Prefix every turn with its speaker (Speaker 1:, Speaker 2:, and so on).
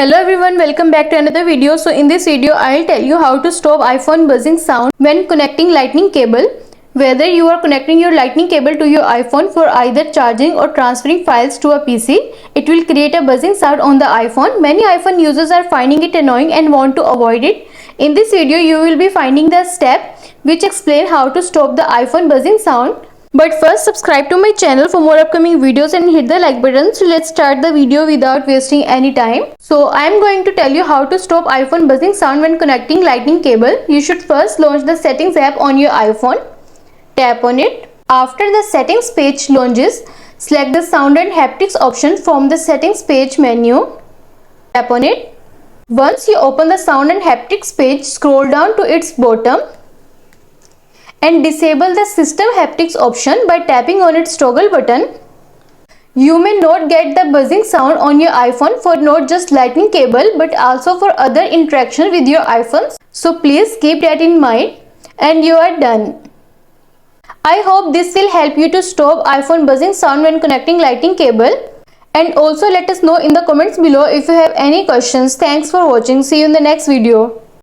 Speaker 1: Hello everyone, welcome back to another video. So in this video I'll tell you how to stop iPhone buzzing sound when connecting lightning cable. Whether you are connecting your lightning cable to your iPhone for either charging or transferring files to a PC, it will create a buzzing sound on the iPhone. Many iPhone users are finding it annoying and want to avoid it. In this video you will be finding the step which explain how to stop the iPhone buzzing sound. But first, subscribe to my channel for more upcoming videos and hit the like button. So let's start the video without wasting any time. So I am going to tell you how to stop iPhone buzzing sound when connecting lightning cable. You should first launch the settings app on your iPhone. Tap on it. After the settings page launches, select the sound and haptics option from the settings page menu. Tap on it. Once you open the sound and haptics page, scroll down to its bottom and disable the system haptics option by tapping on its toggle button. You may not get the buzzing sound on your iPhone for not just lightning cable but also for other interaction with your iPhones. So please keep that in mind and you are done. I hope this will help you to stop iPhone buzzing sound when connecting lightning cable. And also let us know in the comments below if you have any questions. Thanks for watching. See you in the next video.